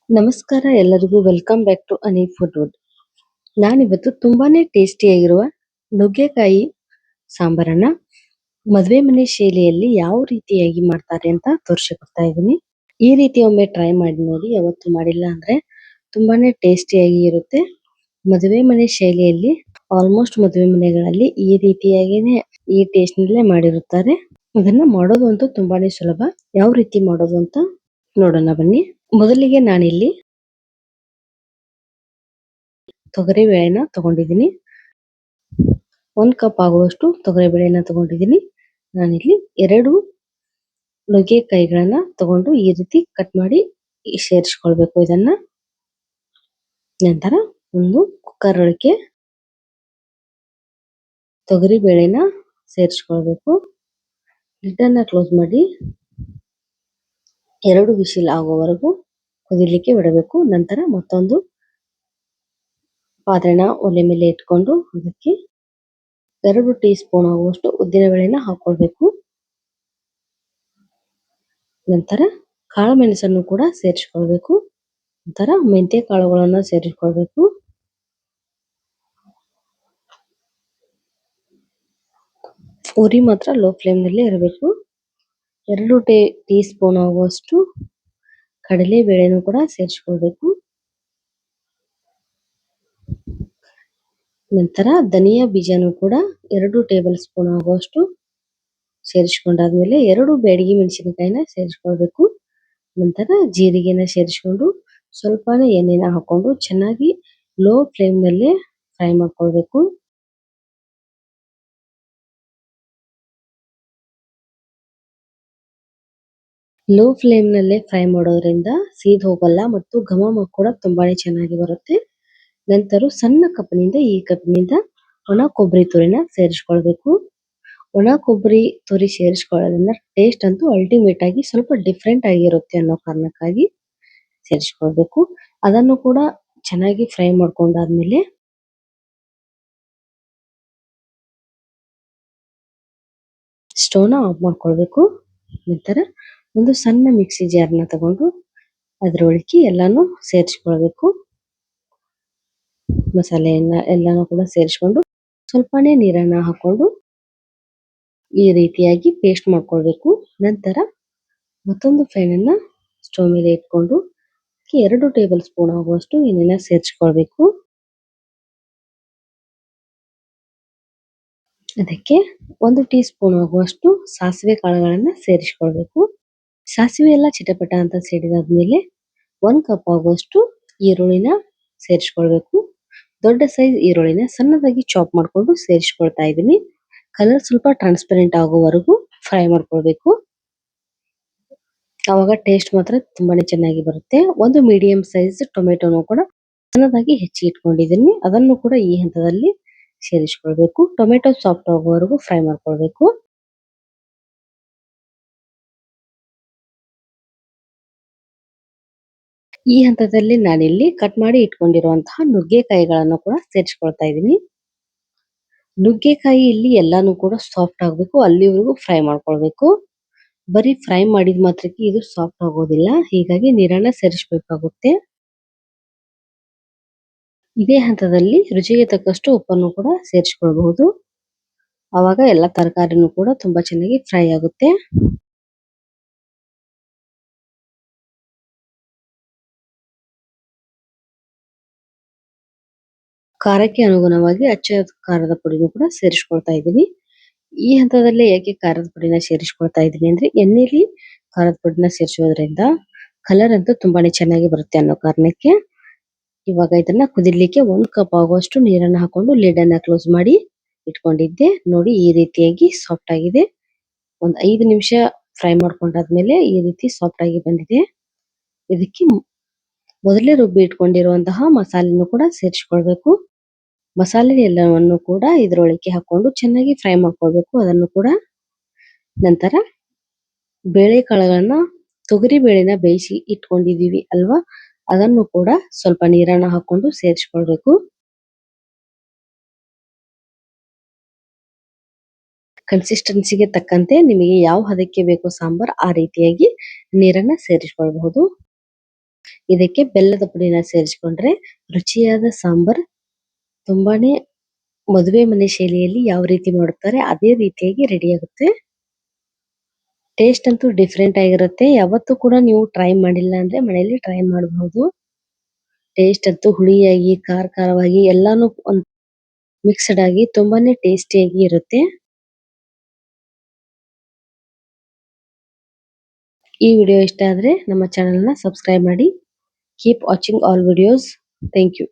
ನಮಸ್ಕಾರ ಎಲ್ಲರಿಗೂ welcome back to ಅನಿ ಫುಡ್ ವುಡ್. ನಾನಿವತ್ತು ತುಂಬಾನೇ ಟೇಸ್ಟಿಯಾಗಿರುವ ನುಗ್ಗೆಕಾಯಿ ಸಾಂಬಾರನ್ನ ಮದುವೆ ಮನೆ ಶೈಲಿಯಲ್ಲಿ ಯಾವ ರೀತಿಯಾಗಿ ಮಾಡ್ತಾರೆ ಅಂತ ತೋರಿಸಿಕೊಡ್ತಾ ಇದ್ದೀನಿ. ಈ ರೀತಿ ಒಮ್ಮೆ ಟ್ರೈ ಮಾಡಿ ನೋಡಿ, ಯಾವತ್ತು ಮಾಡಿಲ್ಲ ಅಂದ್ರೆ ತುಂಬಾನೇ ಟೇಸ್ಟಿಯಾಗಿ ಇರುತ್ತೆ. ಮದುವೆ ಮನೆ ಶೈಲಿಯಲ್ಲಿ ಆಲ್ಮೋಸ್ಟ್ ಮದುವೆ ಮನೆಗಳಲ್ಲಿ ಈ ರೀತಿಯಾಗಿನೇ ಈ ಟೇಸ್ಟ್ ನಲ್ಲೇ ಮಾಡಿರುತ್ತಾರೆ. ಅದನ್ನ ಮಾಡೋದು ಅಂತೂ ತುಂಬಾನೇ ಸುಲಭ. ಯಾವ ರೀತಿ ಮಾಡೋದು ಅಂತ ನೋಡೋಣ ಬನ್ನಿ. ಮೊದಲಿಗೆ ನಾನಿಲ್ಲಿ ತೊಗರಿ ಬೇಳೆನ ತಗೊಂಡಿದ್ದೀನಿ. 1 ಕಪ್ ಆಗುವಷ್ಟು ತೊಗರಿ ಬೇಳೆನ ತಗೊಂಡಿದ್ದೀನಿ. ನಾನಿಲ್ಲಿ 2 ನುಗ್ಗೆಕಾಯಿಗಳನ್ನ ತಗೊಂಡು ಈ ರೀತಿ ಕಟ್ ಮಾಡಿ ಸೇರಿಸ್ಕೊಳ್ಬೇಕು. ಇದನ್ನ ನಂತರ ಒಂದು ಕುಕ್ಕರ್ ಒಳಗೆ ತೊಗರಿ ಬೇಳೆನ ಸೇರಿಸ್ಕೊಳ್ಬೇಕು. ಲಿಡ್ಡನ್ನ ಕ್ಲೋಸ್ ಮಾಡಿ 2 ವಿಸಿಲ್ ಆಗುವವರೆಗೂ ಕುದಿಲಿಕ್ಕೆ ಬಿಡಬೇಕು. ನಂತರ ಮತ್ತೊಂದು ಪಾತ್ರೆನ ಒಲೆ ಮೇಲೆ ಇಟ್ಕೊಂಡು ಅದಕ್ಕೆ 2 ಟೀ ಸ್ಪೂನ್ ಆಗುವಷ್ಟು ಉದ್ದಿನ ಬೇಳೆನ ಹಾಕೊಳ್ಬೇಕು. ನಂತರ ಕಾಳು ಮೆಣಸನ್ನು ಕೂಡ ಸೇರಿಸ್ಕೊಳ್ಬೇಕು. ನಂತರ ಮೆಂತ್ಯ ಕಾಳುಗಳನ್ನ ಸೇರಿಸ್ಕೊಳ್ಬೇಕು. ಉರಿ ಮಾತ್ರ ಲೋ ಫ್ಲೇಮ್ ನಲ್ಲಿ ಇರಬೇಕು. 2 ಟೀ ಸ್ಪೂನ್ ಆಗುವಷ್ಟು ಕಡಲೆ ಬೇಳೆನೂ ಕೂಡ ಸೇರಿಸ್ಕೊಳ್ಬೇಕು. ನಂತರ ಧನಿಯಾ ಬೀಜನೂ ಕೂಡ 2 ಟೇಬಲ್ ಸ್ಪೂನ್ ಆಗುವಷ್ಟು ಸೇರಿಸ್ಕೊಂಡಾದ್ಮೇಲೆ 2 ಬ್ಯಾಡಗಿ ಮೆಣಸಿನಕಾಯಿನ ಸೇರಿಸ್ಕೊಳ್ಬೇಕು. ನಂತರ ಜೀರಿಗೆನ ಸೇರಿಸ್ಕೊಂಡು ಸ್ವಲ್ಪನೇ ಎಣ್ಣೆನ ಹಾಕೊಂಡು ಚೆನ್ನಾಗಿ ಲೋ ಫ್ಲೇಮ್ ನಲ್ಲೇ ಫ್ರೈ ಮಾಡ್ಕೊಳ್ಬೇಕು. ಲೋ ಫ್ಲೇಮ್ ನಲ್ಲೇ ಫ್ರೈ ಮಾಡೋದ್ರಿಂದ ಸೀದ್ ಹೋಗಲ್ಲ ಮತ್ತು ಘಮ ಕೂಡ ತುಂಬಾನೇ ಚೆನ್ನಾಗಿ ಬರುತ್ತೆ. ನಂತರ ಸಣ್ಣ ಕಪ್ನಿಂದ ಈ ಕಪ್ನಿಂದ ಒಣ ಕೊಬ್ಬರಿ ತುರಿನ ಸೇರಿಸ್ಕೊಳ್ಬೇಕು. ಒಣ ಕೊಬ್ಬರಿ ತುರಿ ಸೇರಿಸ್ಕೊಳ್ಳೋದ್ರಿಂದ ಟೇಸ್ಟ್ ಅಂತೂ ಅಲ್ಟಿಮೇಟ್ ಆಗಿ ಸ್ವಲ್ಪ ಡಿಫ್ರೆಂಟ್ ಆಗಿರುತ್ತೆ ಅನ್ನೋ ಕಾರಣಕ್ಕಾಗಿ ಸೇರಿಸ್ಕೊಳ್ಬೇಕು. ಅದನ್ನು ಕೂಡ ಚೆನ್ನಾಗಿ ಫ್ರೈ ಮಾಡ್ಕೊಂಡಾದ್ಮೇಲೆ ಸ್ಟವ್ನ ಆಫ್ ಮಾಡ್ಕೊಳ್ಬೇಕು. ನಂತರ ಒಂದು ಸಣ್ಣ ಮಿಕ್ಸಿ ಜಾರ್ನ ತಗೊಂಡು ಅದರೊಳಗೆ ಎಲ್ಲಾನು ಸೇರಿಸ್ಕೊಳ್ಬೇಕು. ಮಸಾಲೆಯನ್ನ ಎಲ್ಲಾನು ಕೂಡ ಸೇರಿಸ್ಕೊಂಡು ಸ್ವಲ್ಪನೇ ನೀರನ್ನ ಹಾಕೊಂಡು ಈ ರೀತಿಯಾಗಿ ಪೇಸ್ಟ್ ಮಾಡ್ಕೊಳ್ಬೇಕು. ನಂತರ ಮತ್ತೊಂದು ಫ್ಯಾನನ್ನ ಸ್ಟವ್ ಮೇಲೆ ಇಟ್ಕೊಂಡು 2 ಟೇಬಲ್ ಸ್ಪೂನ್ ಆಗುವಷ್ಟು ಎಣ್ಣೆನ ಸೇರಿಸ್ಕೊಳ್ಬೇಕು. ಅದಕ್ಕೆ 1 ಟೀ ಸ್ಪೂನ್ ಆಗುವಷ್ಟು ಸಾಸಿವೆ ಕಾಳುಗಳನ್ನ ಸೇರಿಸ್ಕೊಳ್ಬೇಕು. ಸಾಸಿವೆ ಎಲ್ಲ ಚಿಟಪಟ ಅಂತ ಸಿಡಿದಾದ್ಮೇಲೆ 1 ಕಪ್ ಆಗುವಷ್ಟು ಈರುಳ್ಳಿನ ಸೇರಿಸ್ಕೊಳ್ಬೇಕು. ದೊಡ್ಡ ಸೈಜ್ ಈರುಳ್ಳಿನ ಸಣ್ಣದಾಗಿ ಚಾಪ್ ಮಾಡ್ಕೊಂಡು ಸೇರಿಸ್ಕೊಳ್ತಾ ಇದ್ದೀನಿ. ಕಲರ್ ಸ್ವಲ್ಪ ಟ್ರಾನ್ಸ್ಪರೆಂಟ್ ಆಗುವವರೆಗೂ ಫ್ರೈ ಮಾಡ್ಕೊಳ್ಬೇಕು. ಅವಾಗ ಟೇಸ್ಟ್ ಮಾತ್ರ ತುಂಬಾನೇ ಚೆನ್ನಾಗಿ ಬರುತ್ತೆ. ಒಂದು ಮೀಡಿಯಂ ಸೈಜ್ ಟೊಮೆಟೊನು ಕೂಡ ಸಣ್ಣದಾಗಿ ಹೆಚ್ಚಿ ಇಟ್ಕೊಂಡಿದ್ದೀನಿ. ಅದನ್ನು ಕೂಡ ಈ ಹಂತದಲ್ಲಿ ಸೇರಿಸ್ಕೊಳ್ಬೇಕು. ಟೊಮೆಟೊ ಸಾಫ್ಟ್ ಆಗುವವರೆಗೂ ಫ್ರೈ ಮಾಡ್ಕೊಳ್ಬೇಕು. ಈ ಹಂತದಲ್ಲಿ ನಾನಿಲ್ಲಿ ಕಟ್ ಮಾಡಿ ಇಟ್ಕೊಂಡಿರುವಂತಹ ನುಗ್ಗೆಕಾಯಿಗಳನ್ನು ಕೂಡ ಸೇರಿಸ್ಕೊಳ್ತಾ ಇದ್ದೀನಿ. ನುಗ್ಗೆಕಾಯಿ ಇಲ್ಲಿ ಎಲ್ಲಾನು ಕೂಡ ಸಾಫ್ಟ್ ಆಗ್ಬೇಕು, ಅಲ್ಲಿವರೆಗೂ ಫ್ರೈ ಮಾಡ್ಕೊಳ್ಬೇಕು. ಬರೀ ಫ್ರೈ ಮಾಡಿದ ಮಾತ್ರಕ್ಕೆ ಇದು ಸಾಫ್ಟ್ ಆಗೋದಿಲ್ಲ, ಹೀಗಾಗಿ ನೀರನ್ನ ಸೇರಿಸಬೇಕಾಗುತ್ತೆ. ಇದೇ ಹಂತದಲ್ಲಿ ರುಚಿಗೆ ತಕ್ಕಷ್ಟು ಉಪ್ಪನ್ನು ಕೂಡ ಸೇರಿಸ್ಕೊಳ್ಬಹುದು. ಆವಾಗ ಎಲ್ಲ ತರಕಾರಿನೂ ಕೂಡ ತುಂಬಾ ಚೆನ್ನಾಗಿ ಫ್ರೈ ಆಗುತ್ತೆ. ಖಾರಕ್ಕೆ ಅನುಗುಣವಾಗಿ ಅಚ್ಚ ಖಾರದ ಪುಡಿನೂ ಕೂಡ ಸೇರಿಸ್ಕೊಳ್ತಾ ಇದ್ದೀನಿ. ಈ ಹಂತದಲ್ಲಿ ಯಾಕೆ ಖಾರದ ಪುಡಿನ ಸೇರಿಸ್ಕೊಳ್ತಾ ಇದ್ದೀನಿ ಅಂದ್ರೆ ಎಣ್ಣೆಲಿ ಖಾರದ ಪುಡಿನ ಸೇರಿಸೋದ್ರಿಂದ ಕಲರ್ ಅಂತೂ ತುಂಬಾನೇ ಚೆನ್ನಾಗಿ ಬರುತ್ತೆ ಅನ್ನೋ ಕಾರಣಕ್ಕೆ. ಇವಾಗ ಇದನ್ನ ಕುದಿಲಿಕ್ಕೆ 1 ಕಪ್ ಆಗುವಷ್ಟು ನೀರನ್ನ ಹಾಕೊಂಡು ಲಿಡ್ ಅನ್ನ ಕ್ಲೋಸ್ ಮಾಡಿ ಇಟ್ಕೊಂಡಿದ್ದೆ. ನೋಡಿ ಈ ರೀತಿಯಾಗಿ ಸಾಫ್ಟ್ ಆಗಿದೆ. ಒಂದು 5 ನಿಮಿಷ ಫ್ರೈ ಮಾಡ್ಕೊಂಡಾದ್ಮೇಲೆ ಈ ರೀತಿ ಸಾಫ್ಟ್ ಆಗಿ ಬಂದಿದೆ. ಇದಕ್ಕೆ ಮೊದಲೇ ರುಬ್ಬಿ ಇಟ್ಕೊಂಡಿರುವಂತಹ ಮಸಾಲೆನೂ ಕೂಡ ಸೇರಿಸ್ಕೊಳ್ಬೇಕು. ಮಸಾಲೆ ಎಲ್ಲವನ್ನು ಕೂಡ ಇದ್ರೊಳಗೆ ಹಾಕೊಂಡು ಚೆನ್ನಾಗಿ ಫ್ರೈ ಮಾಡ್ಕೊಳ್ಬೇಕು. ಅದನ್ನು ಕೂಡ ನಂತರ ಬೇಳೆಕಾಳುಗಳನ್ನ ತೊಗರಿ ಬೇಳೆನ ಬೇಯಿಸಿ ಇಟ್ಕೊಂಡಿದೀವಿ ಅಲ್ವಾ, ಅದನ್ನು ಕೂಡ ಸ್ವಲ್ಪ ನೀರನ್ನ ಹಾಕೊಂಡು ಸೇರಿಸ್ಕೊಳ್ಬೇಕು. ಕನ್ಸಿಸ್ಟೆನ್ಸಿಗೆ ತಕ್ಕಂತೆ ನಿಮಗೆ ಯಾವ ಹದಕ್ಕೆ ಬೇಕೋ ಸಾಂಬಾರ್ ಆ ರೀತಿಯಾಗಿ ನೀರನ್ನ ಸೇರಿಸ್ಕೊಳ್ಬಹುದು. ಇದಕ್ಕೆ ಬೆಲ್ಲದ ಪುಡಿನ ಸೇರಿಸಿಕೊಂಡ್ರೆ ರುಚಿಯಾದ ಸಾಂಬಾರ್ ತುಂಬಾನೇ ಮದುವೆ ಮನೆ ಶೈಲಿಯಲ್ಲಿ ಯಾವ ರೀತಿ ಮಾಡುತ್ತಾರೆ ಅದೇ ರೀತಿಯಾಗಿ ರೆಡಿ ಆಗುತ್ತೆ. ಟೇಸ್ಟ್ ಅಂತೂ ಡಿಫ್ರೆಂಟ್ ಆಗಿರುತ್ತೆ. ಯಾವತ್ತೂ ಕೂಡ ನೀವು ಟ್ರೈ ಮಾಡಿಲ್ಲ ಅಂದ್ರೆ ಮನೆಯಲ್ಲಿ ಟ್ರೈ ಮಾಡಬಹುದು. ಟೇಸ್ಟ್ ಅಂತೂ ಹುಳಿಯಾಗಿ ಖಾರವಾಗಿ ಎಲ್ಲಾನು ಮಿಕ್ಸ್ಡ್ ಆಗಿ ತುಂಬಾನೇ ಟೇಸ್ಟಿಯಾಗಿ ಇರುತ್ತೆ. ಈ ವಿಡಿಯೋ ಇಷ್ಟ ಆದ್ರೆ ನಮ್ಮ ಚಾನೆಲ್ ನ ಸಬ್ಸ್ಕ್ರೈಬ್ ಮಾಡಿ. Keep watching all videos. Thank you.